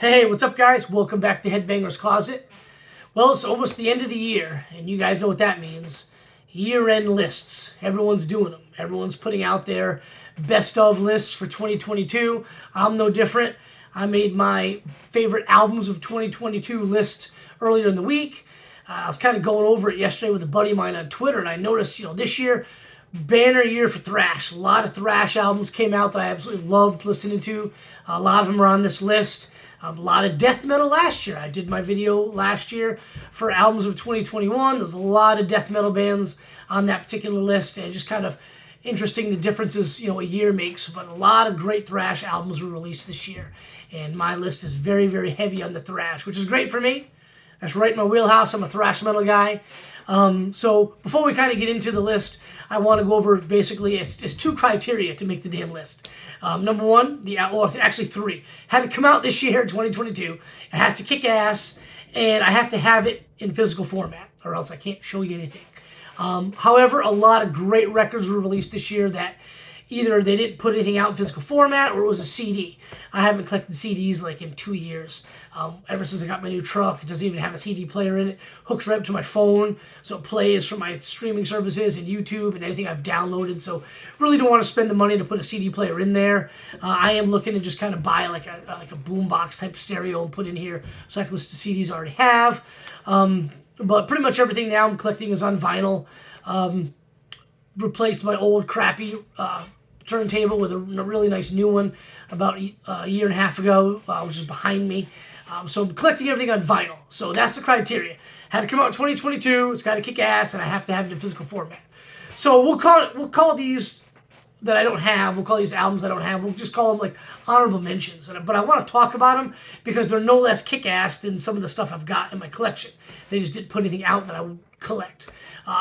Hey, what's up, guys? Welcome back to Headbanger's Closet. Well, it's almost the end of the year, and you guys know what that means. Year-end lists. Everyone's doing them. Everyone's putting out their best of lists for 2022. I'm no different. I made my favorite albums of 2022 list earlier in the week. I was kind of going over it yesterday with a buddy of mine on Twitter, and I noticed, this year, banner year for thrash. A lot of thrash albums came out that I absolutely loved listening to. A lot of them are on this list. A lot of death metal last year. I did my video last year for albums of 2021. There's a lot of death metal bands on that particular list, and just kind of interesting the differences a year makes. But a lot of great thrash albums were released this year, and my list is very, very heavy on the thrash, which is great for me. That's right in my wheelhouse. I'm a thrash metal guy. So before we kind of get into the list, I want to go over basically it's two criteria to make the damn list. Number one, actually three, had to come out this year, 2022. It has to kick ass, and I have to have it in physical format, or else I can't show you anything. However, a lot of great records were released this year that either they didn't put anything out in physical format or it was a CD. I haven't collected CDs like in 2 years. Ever since I got my new truck, it doesn't even have a CD player in it. Hooks right up to my phone, so it plays from my streaming services and YouTube and anything I've downloaded. So really don't want to spend the money to put a CD player in there. I am looking to just kind of buy like a boombox type stereo and put in here so I can listen to CDs I already have. But pretty much everything now I'm collecting is on vinyl. Replaced my old crappy turntable with a really nice new one about a year and a half ago, which is behind me. So I'm collecting everything on vinyl. So that's the criteria. Had to come out in 2022. It's got to kick ass, and I have to have it in physical format. So we'll call these that I don't have. We'll call these albums I don't have. We'll just call them like honorable mentions. But I want to talk about them because they're no less kick ass than some of the stuff I've got in my collection. They just didn't put anything out that I would collect.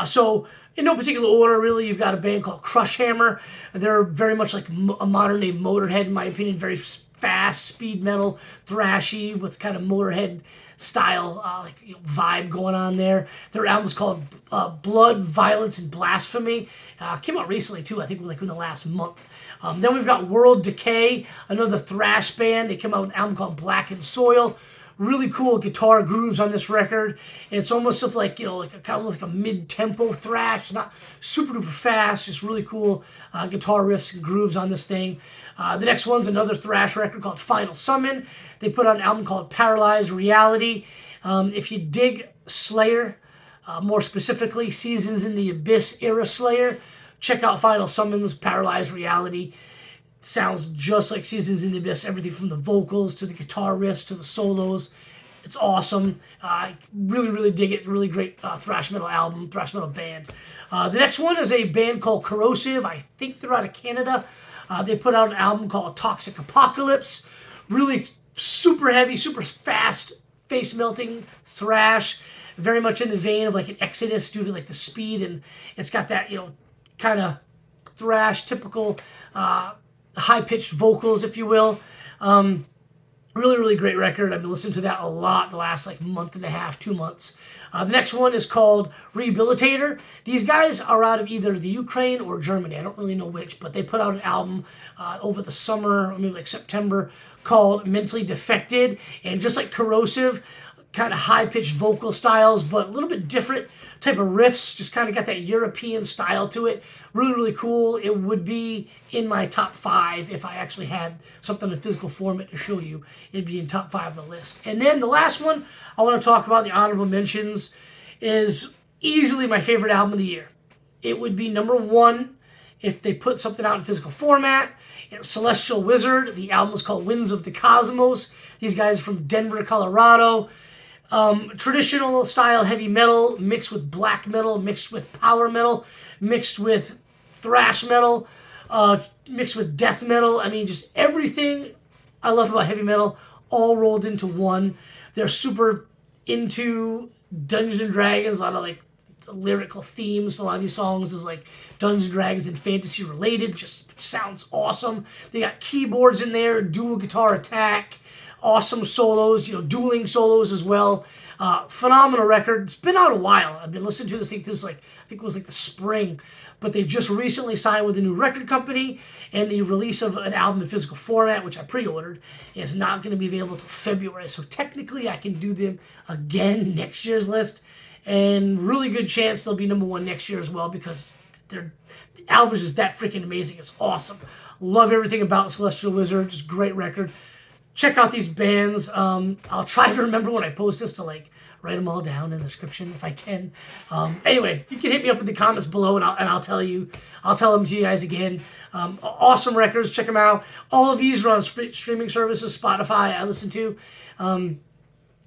So in no particular order, really, you've got a band called Crushhammer. They're very much like a modern-day Motorhead, in my opinion. Very fast, speed metal, thrashy, with kind of Motorhead style vibe going on there. Their album's called Blood, Violence, and Blasphemy. Came out recently, too, I think like in the last month. Then we've got World Decay, another thrash band. They came out with an album called Blackened Soil. Really cool guitar grooves on this record. It's almost like kind of like a mid-tempo thrash, not super duper fast, just really cool guitar riffs and grooves on this thing. The next one's another thrash record called Final Summon. They put out an album called Paralyzed Reality. If you dig Slayer, more specifically Seasons in the Abyss era Slayer, check out Final Summon's Paralyzed Reality. Sounds just like Seasons in the Abyss, everything from the vocals to the guitar riffs to the solos. It's awesome. I really, really dig it. Really great thrash metal album, thrash metal band. The next one is a band called Corrosive. I think they're out of Canada. They put out an album called Toxic Apocalypse. Really super heavy, super fast, face-melting thrash. Very much in the vein of like an Exodus due to like the speed, and it's got that, kind of thrash, typical high-pitched vocals, if you will. Really, really great record. I've been listening to that a lot the last month and a half, 2 months. The next one is called Rehabilitator. These guys are out of either the Ukraine or Germany. I don't really know which, but they put out an album over the summer, maybe September, called Mentally Defected. And just like Corrosive, kind of high-pitched vocal styles, but a little bit different type of riffs, just kind of got that European style to it. Really, really cool. It would be in my top 5 if I actually had something in physical format to show you. It'd be in top 5 of the list. And then the last one I want to talk about, the honorable mentions, is easily my favorite album of the year. It would be number 1 if they put something out in physical format. It's Celestial Wizard. The album is called Winds of the Cosmos. These guys are from Denver, Colorado. Traditional style heavy metal mixed with black metal, mixed with power metal, mixed with thrash metal, mixed with death metal. I mean, just everything I love about heavy metal all rolled into one. They're super into Dungeons and Dragons, a lot of lyrical themes. A lot of these songs is Dungeons and Dragons and fantasy related. Just sounds awesome. They got keyboards in there, dual guitar attack. awesome solos, dueling solos as well. Phenomenal record. It's been out a while. I've been listening to this thing since I think it was like the spring, but they just recently signed with a new record company, and the release of an album in physical format, which I pre-ordered, is not going to be available until February. So technically I can do them again next year's list, and really good chance they'll be #1 next year as well, because the album is just that freaking amazing. It's awesome. Love everything about Celestial Wizard. Just great record. Check out these bands. I'll try to remember when I post this to write them all down in the description if I can. Anyway, you can hit me up in the comments below, and I'll tell them to you guys again. Awesome records. Check them out. All of these are on streaming services, Spotify, I listen to, and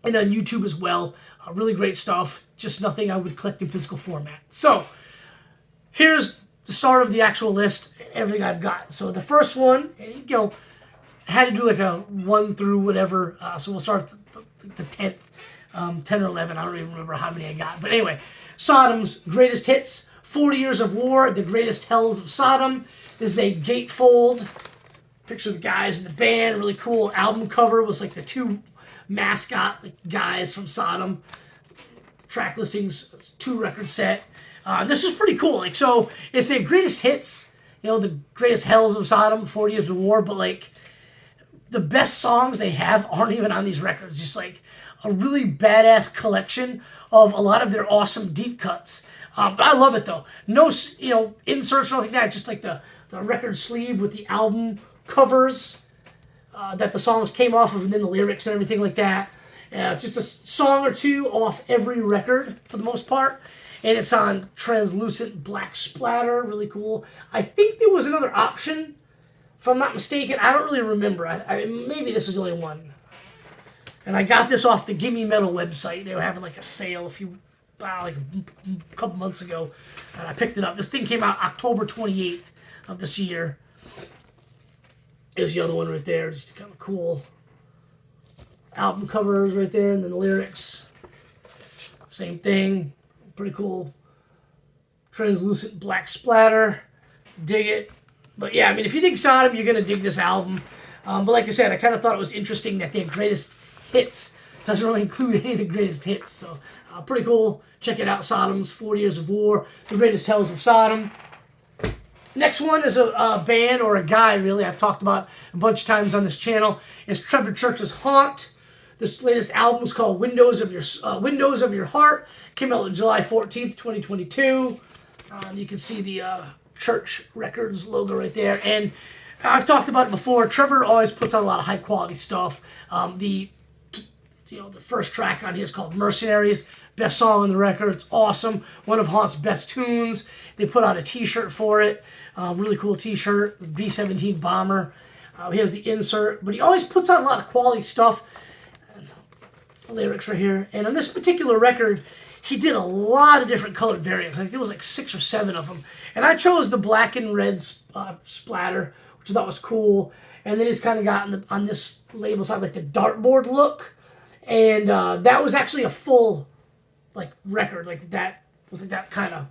on YouTube as well. Really great stuff. Just nothing I would collect in physical format. So here's the start of the actual list. Everything I've got. So the first one, I had to do like a 1 through whatever, so we'll start the 10th, 10 or 11, I don't even remember how many I got. But anyway, Sodom's greatest hits, 40 Years of War, The Greatest Hells of Sodom. This is a gatefold, picture of the guys in the band, really cool album cover was like the 2 mascot guys from Sodom. Track listings, 2 record set. This is pretty cool. So it's the greatest hits, the greatest hells of Sodom, 40 Years of War, but the best songs they have aren't even on these records. Just a really badass collection of a lot of their awesome deep cuts. But I love it though. No, inserts or anything like that. Just the record sleeve with the album covers that the songs came off of, and then the lyrics and everything like that. It's just a song or 2 off every record for the most part. And it's on translucent black splatter. Really cool. I think there was another option, if I'm not mistaken. I don't really remember. Maybe this is the only one. And I got this off the Gimme Metal website. They were having a sale a couple months ago, and I picked it up. This thing came out October 28th of this year. There's the other one right there. It's kind of cool. Album covers right there, and then the lyrics. Same thing. Pretty cool. Translucent black splatter. Dig it. But yeah, if you dig Sodom, you're going to dig this album. But like I said, I kind of thought it was interesting that their greatest hits doesn't really include any of the greatest hits. So pretty cool. Check it out. Sodom's 40 Years of War, The Greatest Hells of Sodom. Next one is a band, or a guy really, I've talked about a bunch of times on this channel. It's Trevor Church's Haunt. This latest album is called Windows of Your Heart. Came out on July 14th, 2022. You can see the Church Records logo right there. And I've talked about it before. Trevor always puts out a lot of high quality stuff. The first track on here is called Mercenaries. Best song on the record. It's awesome. One of Haunt's best tunes. They put out a t-shirt for it. Really cool t-shirt. B-17 Bomber. He has the insert. But he always puts out a lot of quality stuff. Lyrics right here. And on this particular record, he did a lot of different colored variants. I think there was 6 or 7 of them. And I chose the black and red splatter, which I thought was cool. And then he's kind of got on this label side the dartboard look. And that was actually a full record. That was that kind of,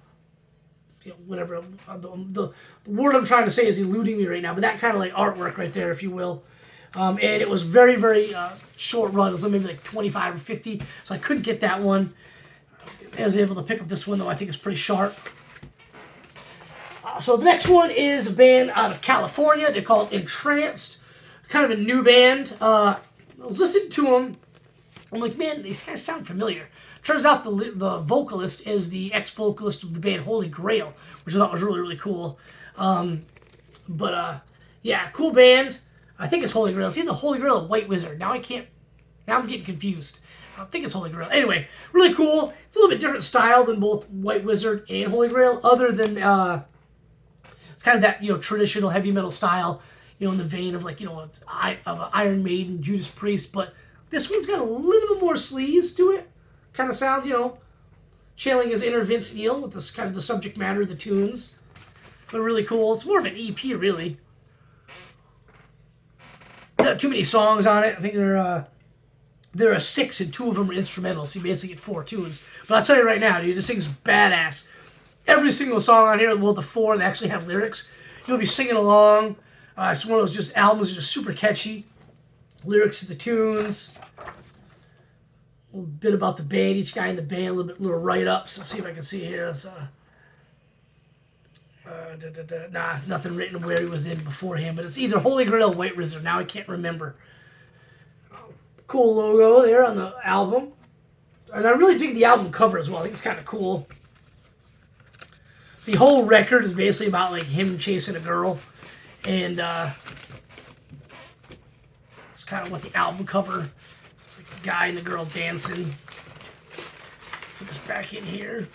whatever. The word I'm trying to say is eluding me right now. But that kind of artwork right there, if you will. And it was very, very short run. It was maybe 25 or 50. So I couldn't get that one. I was able to pick up this one, though. I think it's pretty sharp. So the next one is a band out of California. They're called Entranced. Kind of a new band. I was listening to them. I'm like, man, these guys sound familiar. Turns out the vocalist is the ex-vocalist of the band Holy Grail, which I thought was really, really cool. Yeah, cool band. I think it's Holy Grail. It's either Holy Grail or White Wizard. Now I'm getting confused. I think it's Holy Grail. Anyway, really cool. It's a little bit different style than both White Wizard and Holy Grail, other than it's kind of that traditional heavy metal style, in the vein of of Iron Maiden, Judas Priest. But this one's got a little bit more sleaze to it. Kind of sounds, channeling his inner Vince Neil with this kind of the subject matter of the tunes. But really cool. It's more of an EP, really. Not too many songs on it. I think there are 6 and 2 of them are instrumental, so you basically get 4 tunes. But I'll tell you right now, dude, this thing's badass. Every single song on here, well, the 4 that actually have lyrics, you'll be singing along. It's one of those albums that are just super catchy. lyrics to the tunes. A little bit about the band, each guy in the band, a little write-ups. Let's see if I can see here. It's, nah, nothing written where he was in beforehand, but it's either Holy Grail or White Wizard. Now I can't remember. Cool logo there on the album. And I really dig the album cover as well. I think it's kind of cool. The whole record is basically about like him chasing a girl. And it's kind of what the album cover. It's like the guy and the girl dancing. Put this back in here.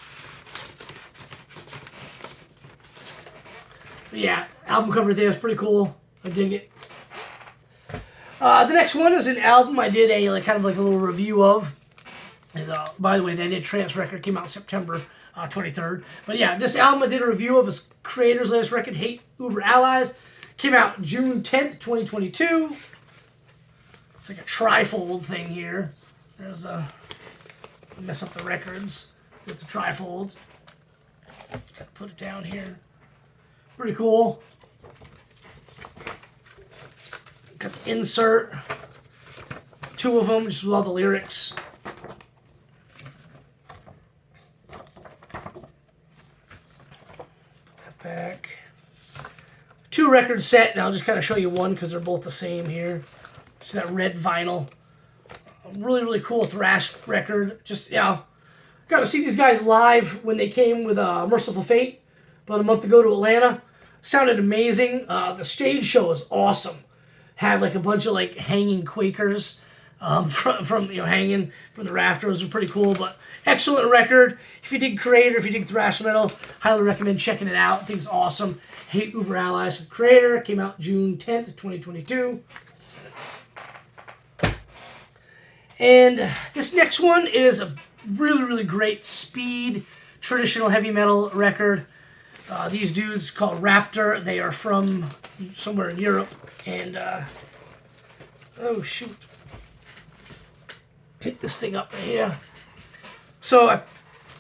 But yeah, album cover there is pretty cool. I dig it. The next one is an album I did a kind of like a little review of. And, by the way, that trance record came out September 23rd. But yeah, this album I did a review of is Kreator's latest record, Hate Uber Allies. Came out June 10th, 2022. It's like a trifold thing here. There's a mess up the records with the trifolds. Gotta put it down here. Pretty cool. Got the insert. 2 of them, just with all the lyrics. Back. 2 record set, and I'll just kind of show you one because they're both the same here. Just that red vinyl. Really, really cool thrash record. Just, got to see these guys live when they came with Merciful Fate about a month ago to Atlanta. Sounded amazing. The stage show is awesome. Had like a bunch of like hanging Quakers from hanging from the rafters. Were pretty cool, but excellent record. If you dig Kreator, if you dig thrash metal, highly recommend checking it out. I think it's awesome. Hate Uber Allies from Kreator. Came out June 10th, 2022. And this next one is a really, really great speed traditional heavy metal record. These dudes called Raptor. They are from somewhere in Europe. And, oh shoot. Pick this thing up right here. So I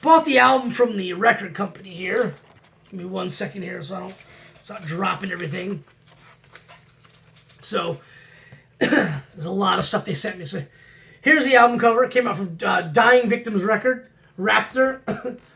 bought the album from the record company here. Give me 1 second here so I don't start dropping everything. So there's a lot of stuff they sent me. So here's the album cover. It came out from Dying Victims record, Raptor.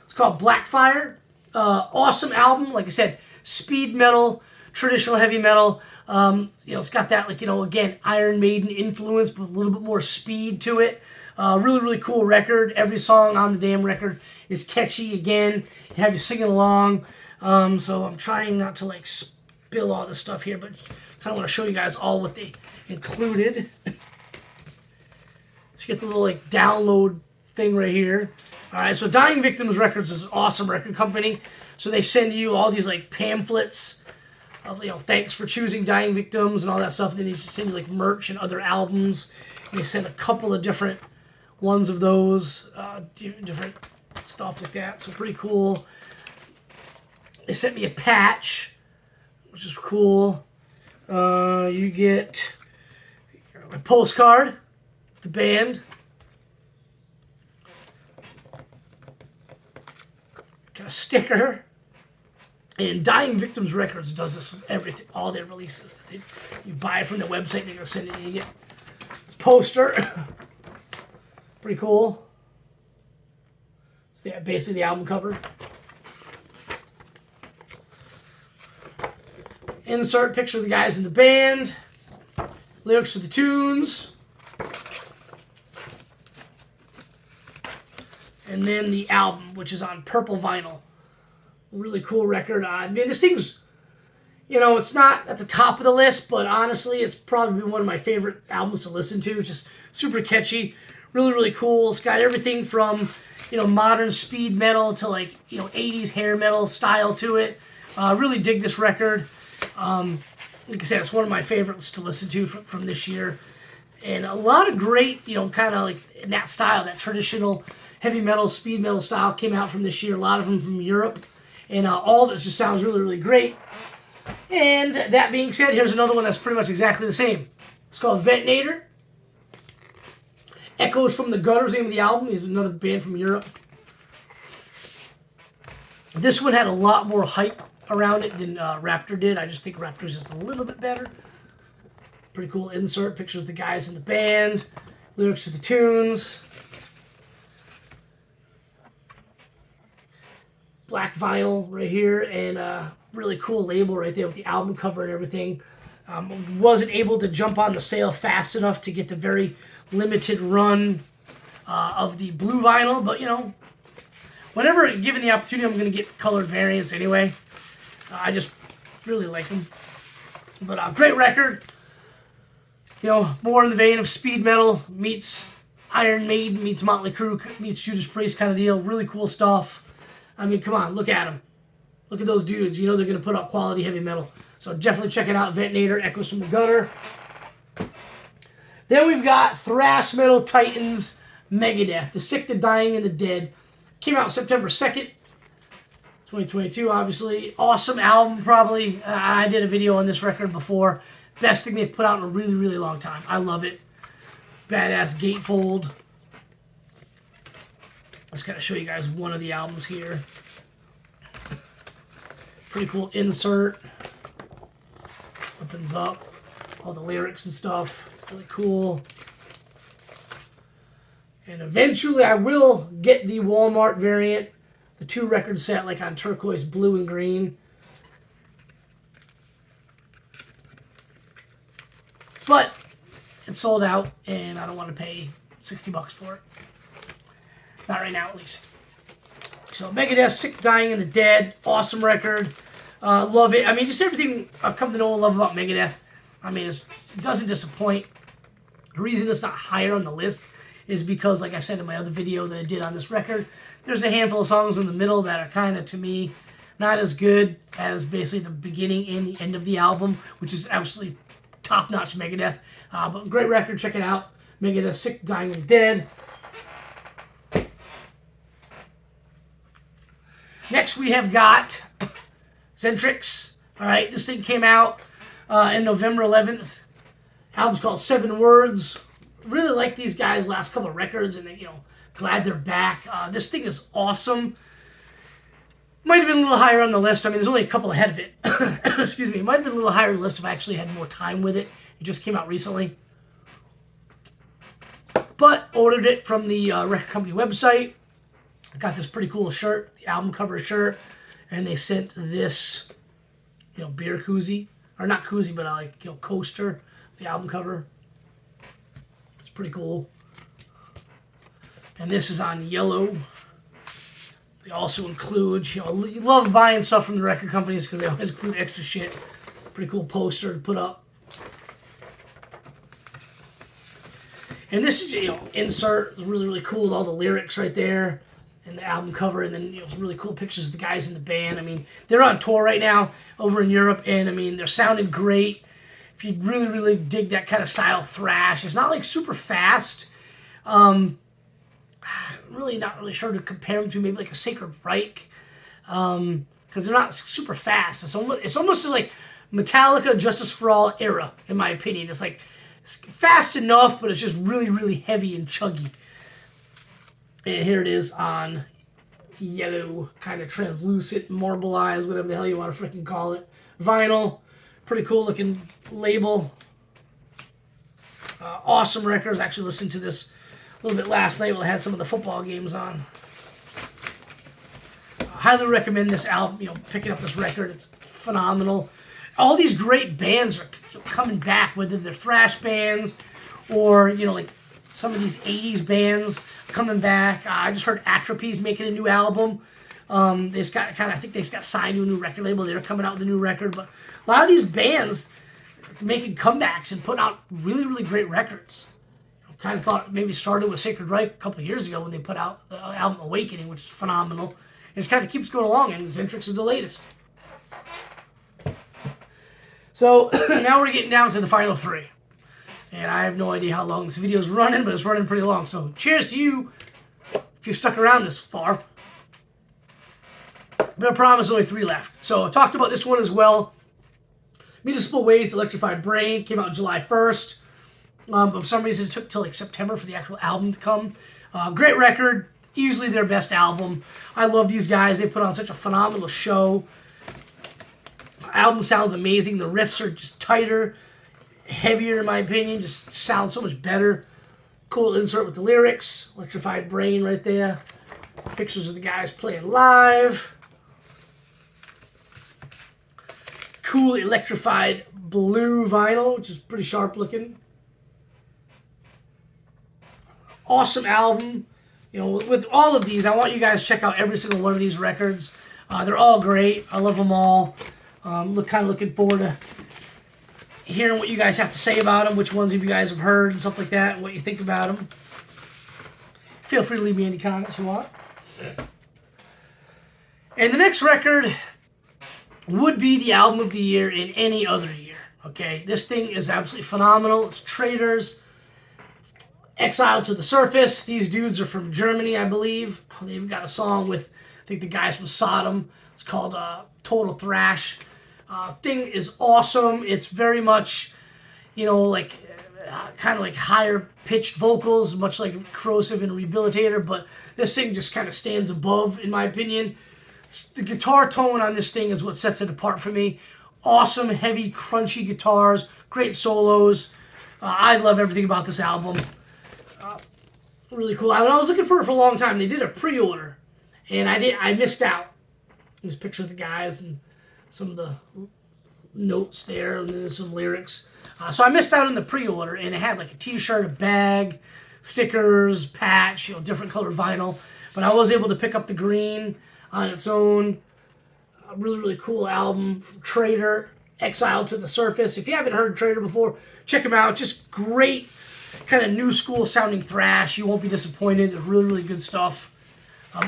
It's called Blackfire. Awesome album. Like I said, speed metal, traditional heavy metal. It's got that, again, Iron Maiden influence, but with a little bit more speed to it. Really, really cool record. Every song on the damn record is catchy. Again, you have you singing along. So I'm trying not to spill all this stuff here, but kind of want to show you guys all what they included. So you get the little download thing right here. All right, so Dying Victims Records is an awesome record company. So they send you all these pamphlets of thanks for choosing Dying Victims and all that stuff. And then they send you merch and other albums. And they send a couple of different ones of those, different stuff like that. So pretty cool. They sent me a patch, which is cool. You get a postcard, the band. Got a sticker. And Dying Victims Records does this with everything, all their releases. You buy it from the website, they're going to send it, and you get a poster. Pretty cool. So yeah, basically the album cover. Insert picture of the guys in the band. Lyrics to the tunes. And then the album, which is on purple vinyl. Really cool record. I mean, this thing's, it's not at the top of the list, but honestly, it's probably one of my favorite albums to listen to. It's just super catchy. Really, really cool. It's got everything from, modern speed metal to 80s hair metal style to it. Really dig this record. Like I said, it's one of my favorites to listen to from this year. And a lot of great, kind of in that style, that traditional heavy metal, speed metal style came out from this year. A lot of them from Europe. And all of it just sounds really, really great. And that being said, here's another one that's pretty much exactly the same. It's called Veternator. Echoes from the Gutters, name of the album. Is another band from Europe. This one had a lot more hype around it than Raptor did. I just think Raptor's just a little bit better. Pretty cool insert. Pictures of the guys in the band. Lyrics to the tunes. Black vinyl right here. And really cool label right there with the album cover and everything. Wasn't able to jump on the sale fast enough to get the very limited run of the blue vinyl. But, you know, whenever given the opportunity, I'm going to get colored variants anyway. I just really like them. But great record. You know, more in the vein of speed metal meets Iron Maiden meets Motley Crue meets Judas Priest kind of deal. Really cool stuff. I mean, come on, look at them. Look at those dudes. You know they're going to put out quality heavy metal. So definitely check it out. Veternator, Echoes from the Gutter. Then we've got thrash metal titans Megadeth, The Sick, the Dying, and the Dead. Came out September 2nd, 2022, obviously. Awesome album, probably. I did a video on this record before. Best thing they've put out in a really, really long time. I love it. Badass gatefold. Let's kind of show you guys one of the albums here. Pretty cool insert. Opens up. All the lyrics and stuff. Really cool. And eventually I will get the Walmart variant. The 2-record set, like on turquoise, blue, and green. But it's sold out, and I don't want to pay $60 for it. Not right now, at least. So Megadeth, Sick, Dying, and the Dead. Awesome record. Love it. I mean, just everything I've come to know and love about Megadeth. I mean, it doesn't disappoint. The reason it's not higher on the list is because, like I said in my other video that I did on this record, there's a handful of songs in the middle that are kind of, to me, not as good as basically the beginning and the end of the album, which is absolutely top-notch Megadeth. But great record. Check it out. Megadeth, Sick, Dying, and Dead. Next, we have got Zentrix. All right, this thing came out in November 11th. Album's called 7 Words. Really like these guys' last couple of records, and you know, glad they're back. This thing is awesome. Might have been a little higher on the list. I mean, there's only a couple ahead of it. Excuse me. It might have been a little higher on the list if I actually had more time with it. It just came out recently. But ordered it from the record company website. Got this pretty cool shirt, the album cover shirt, and they sent this, you know, beer koozie, or not koozie, but like, you know, coaster, the album cover. It's pretty cool. And this is on yellow. They also include, you know, you love buying stuff from the record companies because they always include extra shit. Pretty cool poster to put up. And this is, you know, insert. It's really, really cool with all the lyrics right there. And the album cover, and then, you know, some really cool pictures of the guys in the band. I mean, they're on tour right now over in Europe, and I mean, they're sounding great. If you really, really dig that kind of style thrash, it's not like super fast. Really not really sure to compare them to maybe like a Sacred Reich, because they're not super fast. It's almost like Metallica, Justice for All era, in my opinion. It's like it's fast enough, but it's just really, really heavy and chuggy. And here it is on yellow, kind of translucent, marbleized, whatever the hell you want to freaking call it. Vinyl. Pretty cool looking label. Awesome records. I actually listened to this a little bit last night while I had some of the football games on. Highly recommend this album, you know, picking up this record. It's phenomenal. All these great bands are coming back, whether they're thrash bands or, you know, like some of these 80s bands coming back. I just heard Atropy's making a new album. They've got I think they got signed to a new record label. They're coming out with a new record. But a lot of these bands making comebacks and putting out really, really great records. I kind of thought maybe started with Sacred Reich a couple of years ago when they put out the album Awakening, which is phenomenal. And it kind of keeps going along, and Zentrix is the latest. So now we're getting down to the final 3. And I have no idea how long this video is running, but it's running pretty long. So cheers to you if you've stuck around this far. But I promise only 3 left. So I talked about this one as well. Municipal Waste, Electrified Brain, came out July 1st. But for some reason it took till like September for the actual album to come. Great record. Easily their best album. I love these guys. They put on such a phenomenal show. Album sounds amazing. The riffs are just tighter. heavier in my opinion, just sounds so much better. Cool insert with the lyrics, electrified brain right there. Pictures of the guys playing live. Cool electrified blue vinyl, which is pretty sharp looking. Awesome album. You know, with all of these, I want you guys to check out every single one of these records. They're all great. I love them all. Kind of looking forward to hearing what you guys have to say about them, which ones of you guys have heard and stuff like that, and what you think about them. Feel free to leave me any comments you want. And the next record would be the album of the year in any other year. Okay, this thing is absolutely phenomenal. It's Kreator's Exile to the Surface. These dudes are from Germany, I believe. They've got a song with, I think, the guys from Sodom. It's called Total Thrash. Thing is awesome. It's very much, you know, like kind of like higher pitched vocals, much like Corrosive and Rehabilitator, but this thing just kind of stands above, in my opinion. The guitar tone on this thing is what sets it apart for me. Awesome, heavy, crunchy guitars, great solos. I love everything about this album. Really cool. I was looking for it for a long time. They did a pre-order, and I missed out. There's a picture of the guys and some of the notes there, and then some lyrics. So I missed out on the pre-order, and it had like a t-shirt, a bag, stickers, patch, you know, different color vinyl. But I was able to pick up the green on its own. A really, really cool album from Kreator, Exile to the Surface. If you haven't heard Kreator before, check them out. Just great kind of new school sounding thrash. You won't be disappointed. Really, really good stuff.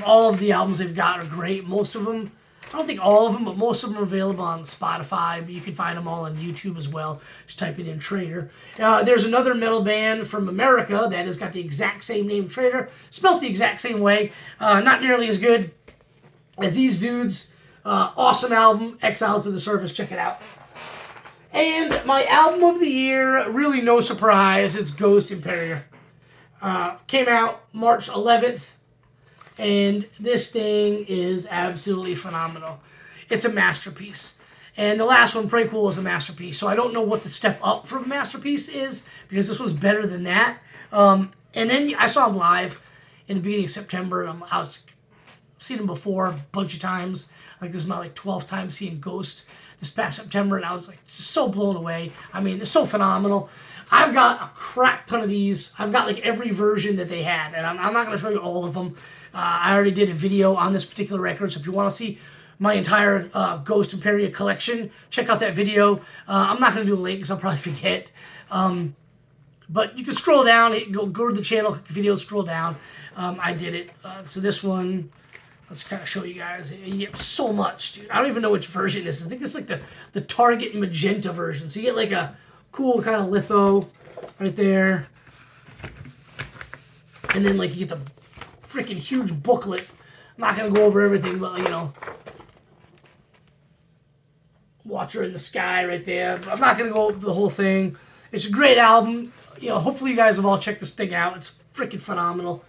All of the albums they've got are great. Most of them, I don't think all of them, but most of them are available on Spotify. But you can find them all on YouTube as well. Just type it in Kreator. There's another metal band from America that has got the exact same name, Kreator, spelled the exact same way. Not nearly as good as these dudes. Awesome album, Exile to the Surface. Check it out. And my album of the year, really no surprise, it's Ghost Impera. Came out March 11th, and this thing is absolutely phenomenal. It's a masterpiece. And the last one, Prequel, was a masterpiece, so I don't know what the step up from masterpiece is, because this was better than that. And then I saw him live in the beginning of September. I've seen him before a bunch of times. Like, this is my 12th time seeing Ghost this past September, and I was just so blown away. I mean, they're so phenomenal. I've got a crap ton of these. I've got every version that they had, and I'm not going to show you all of them. I already did a video on this particular record, so if you want to see my entire Ghost Impera collection, check out that video. I'm not going to do a link because I'll probably forget. But you can scroll down, go to the channel, click the video, scroll down. I did it. So this one, let's kind of show you guys. You get so much, dude. I don't even know which version this is. I think this is the Target Magenta version. So you get a cool kind of litho right there. And then you get the freaking huge booklet. I'm not going to go over everything, but Watcher in the Sky right there. I'm not going to go over the whole thing. It's a great album. Hopefully you guys have all checked this thing out. It's freaking phenomenal.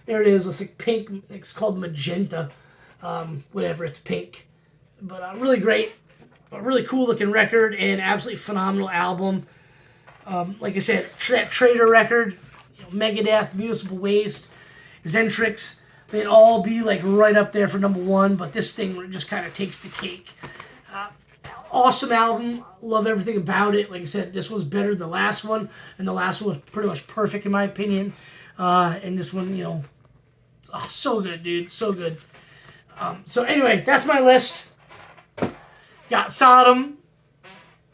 There it is. It's pink. It's called Magenta. Whatever. It's pink. But really great. A really cool looking record and absolutely phenomenal album. Like I said, that Kreator record, Megadeth, Municipal Waste, Zentrix, they'd all be right up there for #1, but this thing just kind of takes the cake. Awesome album. Love everything about it. Like I said, this one's better than the last one, and the last one was pretty much perfect in my opinion. And this one, so good, dude. So good. So anyway, that's my list. Got Sodom,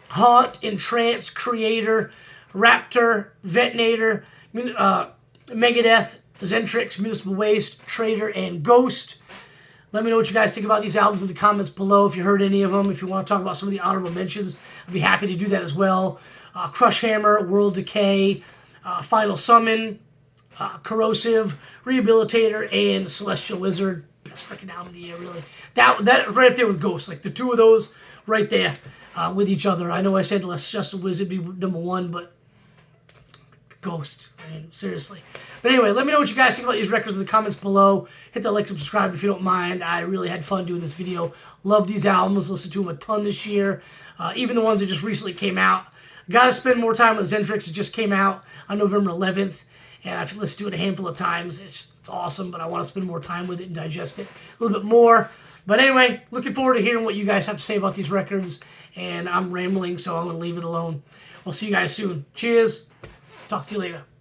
Haunt, Entrance, Kreator, Raptor, Veternator, Megadeth, Zentrix, Municipal Waste, Kreator, and Ghost. Let me know what you guys think about these albums in the comments below. If you heard any of them, if you want to talk about some of the honorable mentions, I'd be happy to do that as well. Crush Hammer, World Decay, Final Summon, Corrosive, Rehabilitator, and Celestial Wizard. Best freaking album of the year, really. That right up there with Ghost. The two of those right there with each other. I know I said Celestial Wizard be #1, but Ghost. I mean, seriously. But anyway, let me know what you guys think about these records in the comments below. Hit that like and subscribe if you don't mind. I really had fun doing this video. Love these albums. Listened to them a ton this year. Even the ones that just recently came out. Got to spend more time with Zentrix. It just came out on November 11th, and I've listened to it a handful of times. It's awesome, but I want to spend more time with it and digest it a little bit more. But anyway, looking forward to hearing what you guys have to say about these records, and I'm rambling, so I'm going to leave it alone. We'll see you guys soon. Cheers. Talk to you later.